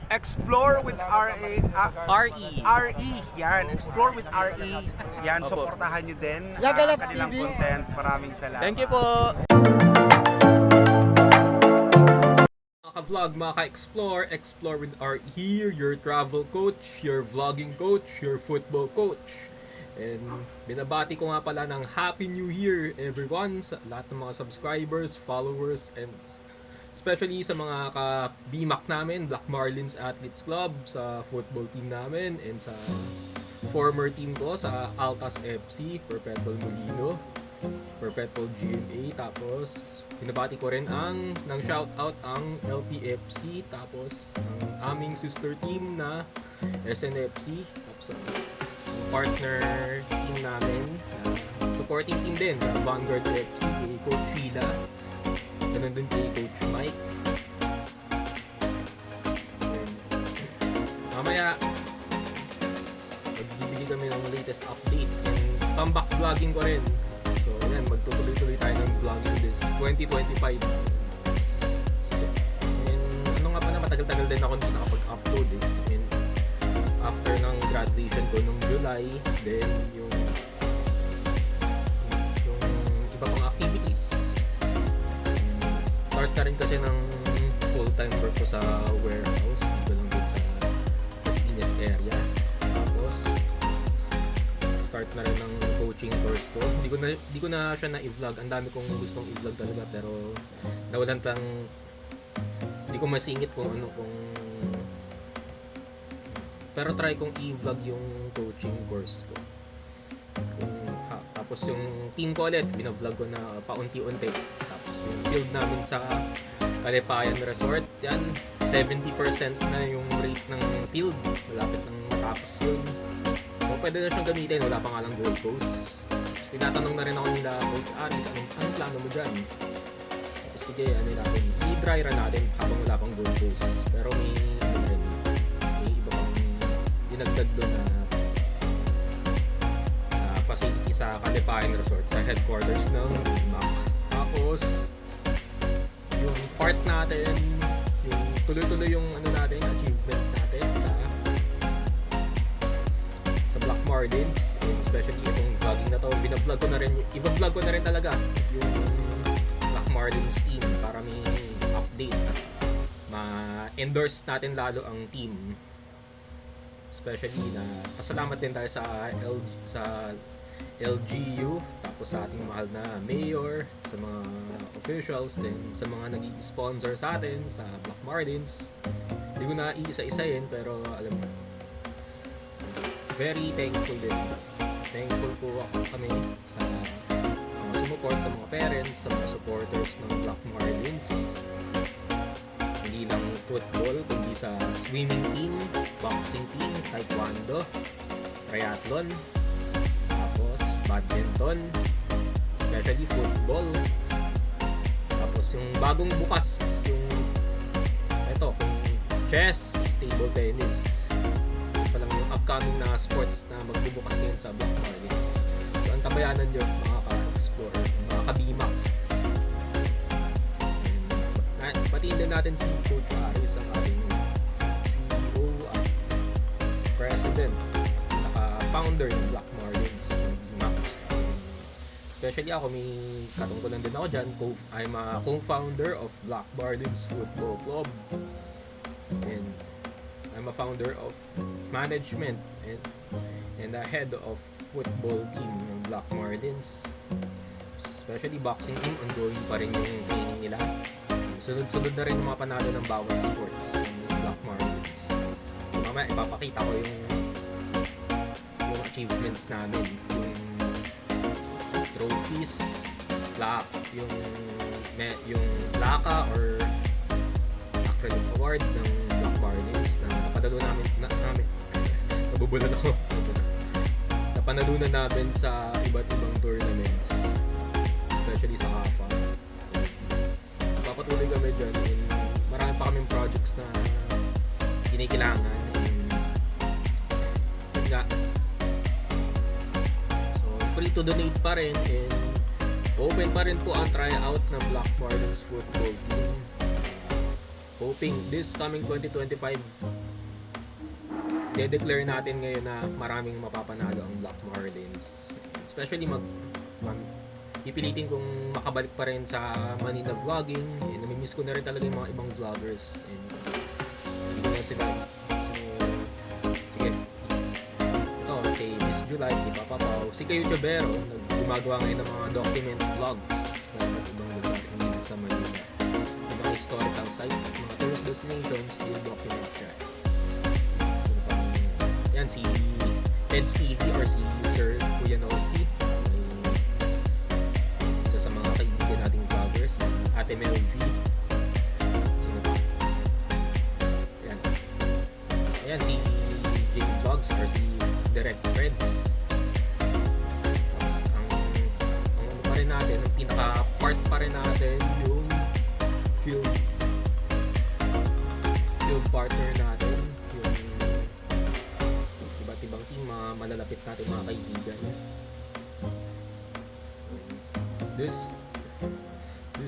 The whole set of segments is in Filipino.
Explore with RA, RE. RE, yan. Explore with RE. Yan, Opo. supportahan nyo din Lagalab kanilang TV. content. Maraming salamat. Thank you po. Mga ka-vlog, mga ka-explore, explore with RE, your travel coach, your vlogging coach, your football coach. And binabati ko nga pala ng Happy New Year everyone sa lahat ng mga subscribers, followers, and especially sa mga ka-BMAC namin, Black Marlins Athletes Club, sa football team namin, and sa former team ko sa Altas FC, Perpetual Molino, Perpetual GMA. Tapos binabati ko rin ng shoutout ang LPFC, tapos ang aming sister team na SNFC, tapos ang partner team namin, supporting team din, Vanguard FC, kay Coach Sheila, ganun din kay Coach Mike. And mamaya magbibigay kami ng latest update and comeback vlogging ko rin. So yan, magtutuloy-tuloy tayo ng vlogging this 2025. So, and ano nga pala, matagal-tagal din ako hindi nakapag-upload eh. And after ng graduation ko nung July, then yung iba pang activities. Start na rin kasi ng full-time work ko sa warehouse dito lang din sa Pinas area. Tapos start na rin ng coaching course ko. Hindi ko na siya na i-vlog. Ang dami kong gustong i-vlog talaga, pero nawalan lang, hindi ko masingit kung ano pero try kong i-vlog yung coaching course ko. Tapos yung team ko ulit, binablog ko na paunti-unti. Tapos yung field namin sa Kalipayan Resort, yan, 70% na yung rate ng field. Malapit nang matapos yun. So pwede na siyang gamitin, wala pa nga lang goal post. Tapos tinatanong na rin ako nila, Coach Aris, anong plano mo dyan? Tapos sige, ano natin, i-dry run natin habang wala pang goal post. Pero may iba pang dinagdag doon na facility sa Kalipayan Resort, sa headquarters ng BMAC. Tapos yung part natin, yung tuloy-tuloy yung ano natin, achievement natin sa Black Marlins, and especially itong vlogging na to, binablog ko na rin, i-vlog ko na rin talaga yung Black Marlins team para may update at ma-endorse natin lalo ang team. Especially na pasalamat din tayo sa LGU, tapos sa ating mahal na mayor, sa mga officials, din sa mga nag-sponsor sa atin sa Black Marlins. Hindi ko na iisa-isahin, pero alam mo, very thankful din. Thankful po kami sa mga sumuport, sa mga parents, sa mga supporters ng Black Marlins. Hindi lang football, kundi sa swimming team, boxing team, taekwondo, triathlon, tapos badminton, especially football. Tapos yung bagong bukas, yung kung chess, table tennis. Ito pa lang yung upcoming na sports na magbubukas ngayon sa Black Marlins. So ang tabayanan nyo, mga ka-explore, mga ka-BMAC. Patiin din natin si Coach Aris, ang ating CEO at President, founder ng Black Marlins ng BMAC. Especially ako, may katungkulan din ako dyan. I'm a co-founder of Black Marlins Football Club, and I'm a founder of management and the head of football team ng Black Marlins. Especially boxing team, ongoing pa rin yung training nila. Sunod-sunod na rin yung mga panalo ng bawat sports ng Black Marlins. So mamaya ipapakita ko yung achievements namin, yung trophies, yung plaka or acrylic award ng Black Marlins na napadalo namin nabubulan ako napanalunan namin sa iba't ibang tournaments, especially sa KAPA. Papatuloy kami dyan, and marami pa kaming projects na kinikilangan, and nga, so free to donate pa rin, and open pa rin po ang tryout ng Black Marlins football team. Hoping this coming 2025 de-declare natin ngayon na maraming mapapanalo ang Black Marlins. Especially pipilitin kong makabalik pa rin sa Manila vlogging. Namimiss ko na rin talaga yung mga ibang vloggers. And hindi ko na sila. So, sige. Ito, kay Miss July, kay Papa Pao. Si kay YouTubero, gumagawa ngayon ng mga document vlogs sa ibang lugar, hindi sa Manila. Yung mga historical sites at mga tourist destinations, yung document siya. Yan, si Ted's TV or si Sir Kuya Nosky. Isa sa mga kaibigan nating vloggers. Ate Mel V. Sino ba? Yan. Ayan, si Jake Vlogs or si Direct Friends. Ang ano pa rin natin, ang pinaka-part pa rin natin yung field partner natin. Ibang team, mga malalapit natin mga kaibigan. This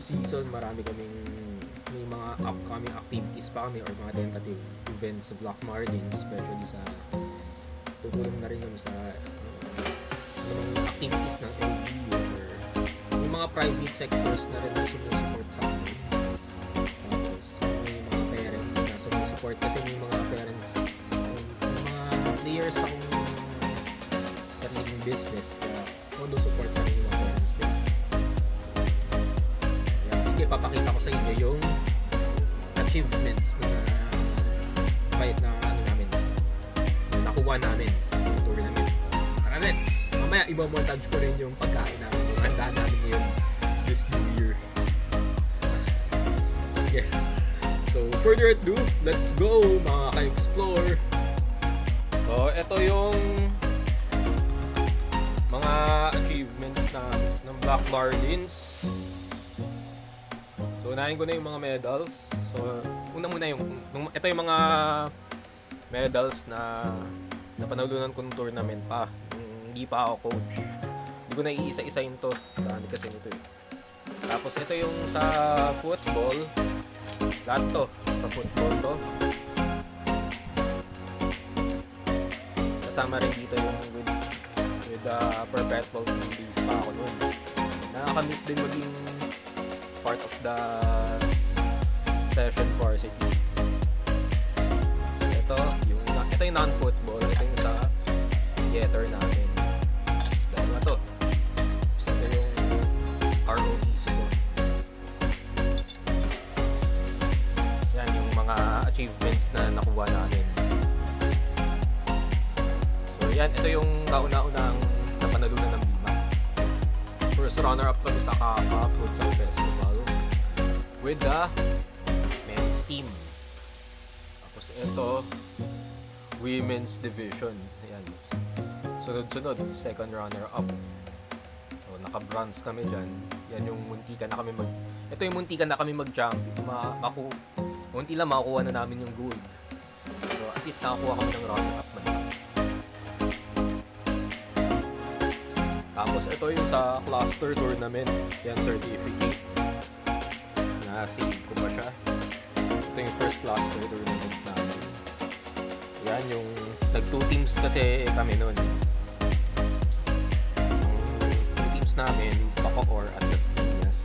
season marami kaming may mga upcoming activities pa kami or mga tentative events sa Black Marlins, especially sa tutulong na rin kami sa mga activities ng LGU or yung mga private sectors na rin na sumusupport sa amin. Tapos may mga parents na sumusupport kasi may mga parents years akong sariling business kaya todo support na rin yung mga parents ko. Sige, papakita ko sa inyo yung achievements na ano namin, nakuha namin sa tournament. Tara, let's! Mamaya iba-montage ko rin yung pagkain namin, yung handa namin ngayon this new year. Sige. So, further ado, let's go mga ka-explore! So, ito yung mga achievements ng Black Marlins. So, unahin ko na yung mga medals. So, muna ito yung mga medals na napanalunan ko ng tournament pa. Hindi pa ako coach. Hindi ko na iisa-isahin to. Dami kasi nito eh. Tapos, ito yung sa football. Lahat to. Sa football to. Kasama rin dito yung with perpetual team days pa ako nun. Nakakamiss din maging part of the session varsity. So, ito yung non-football. Ito yung sa theater namin. Dahil na to. So, ito yung ROTC ko. Yan yung mga achievements na nakuha namin. Yan, ito yung kauna-unang napanalunan ng Bima. First runner-up kami sa Kaka Futsal Festival with the men's team. Tapos ito, women's division. Ayan. Sunod-sunod, second runner-up. So, naka-bronze kami dyan. Yan yung muntikan na kami ito yung muntikan na kami mag-champion. Munti lang makakuha na namin yung gold. So, at least nakakuha kami ng runner-up man. Tapos ito yung sa cluster tournament. Yan, certificate. Na-save ko pa siya. Ito yung first cluster tournament namin. Yan yung nag-2 teams kasi kami noon. Ang 2 teams namin, Bacoor at Las Piñas.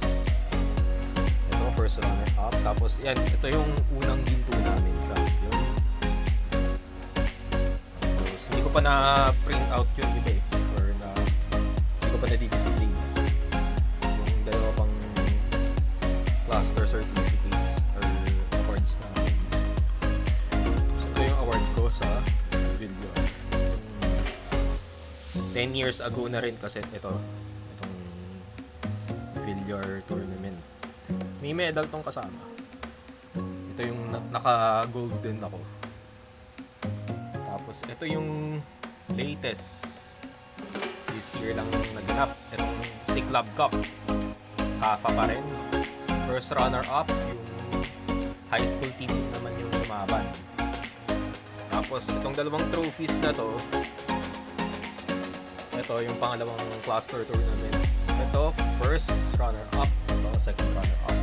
Ito, first runner-up. Tapos yan, ito yung unang ginto namin. Champion. Tapos hindi ko pa na-print out yun, iba eh. Hindi ko pa na-display yung dalawa pang cluster certificates or awards namin. So, ito yung award ko sa video. 10 years ago na rin kasi itong Villar tournament. May medal tong kasama. Ito yung naka-gold din ako. Tapos ito yung latest. This year lang naganap. Itong si Club Cup. Kafa pa rin. First runner-up, yung high school team naman yung lumaban. Tapos itong dalawang trophies na to, ito yung pangalawang cluster tournament. Ito, first runner-up. Ito, second runner-up.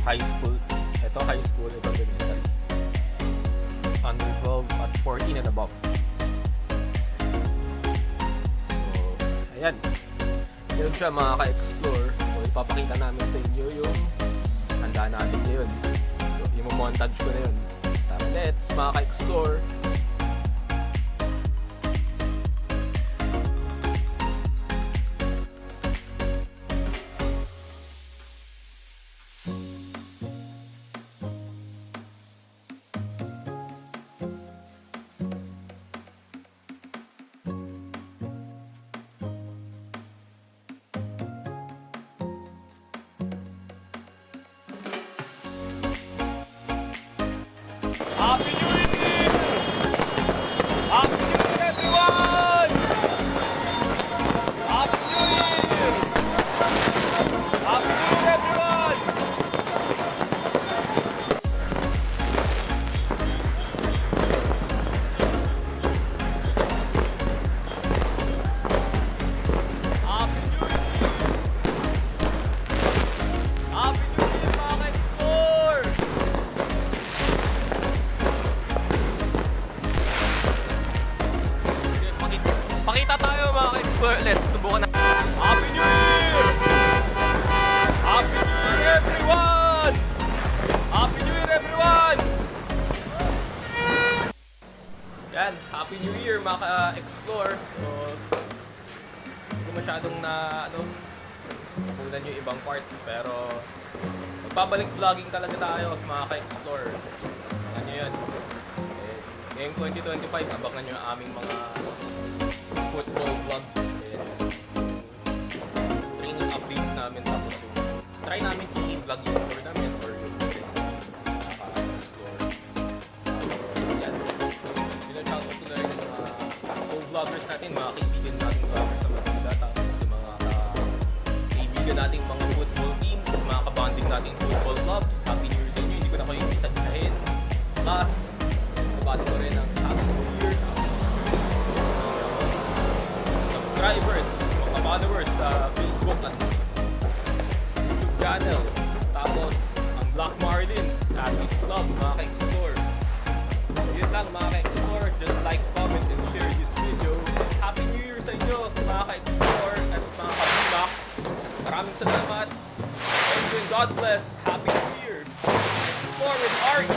High school. Ito, high school. Ito, elementary. under 12 at 14 and above. So, ayan. Yun siya mga ka-explore. So, ipapakita namin sa inyo yung handa natin ngayon. So, i-montage ko na yun. Tara, let's mga ka-explore. Happy New Year! Happy New Year, everyone! Happy New Year! Happy New Year, everyone! Happy New Year! Happy New Year, mga ka-explore! Pakita tayo mga ka-explore ulit. Subukan na. Happy New Year! Happy New Year, everyone! Happy New Year, everyone! Yan, Happy New Year mga ka-explore. So, hindi ko masyadong kunan yung ibang part. Pero, magbabalik vlogging talaga tayo mga ka-explore. Ano yun? Ngayong 2025, abangan nyo ang aming mga football vlogs and training updates namin. Tapos try namin i-vlog yung tournament or yung naka-explore. Yan. Pinag-shoutout ko na rin yung mga co-vloggers natin, mga kaibigan natin vloggers sa Manila. Tapos yung mga kaibigan nating mga football teams, mga kabanding nating football clubs. Happy New Year sa inyo. Hindi ko na kayo isa-isahin. Plus, nabati ko rin ang Happy New Year. Subscribers, mga followers sa Facebook at YouTube channel. Tapos, ang Black Marlins, Athletes Club, mga ka-explore. Yun lang mga ka-explore. Just like, comment, and share this video. Happy New Year sa inyo, mga ka-explore at mga ka-vlog. Maraming salamat. Thank you and God bless. Happy New Year. Explore with Art.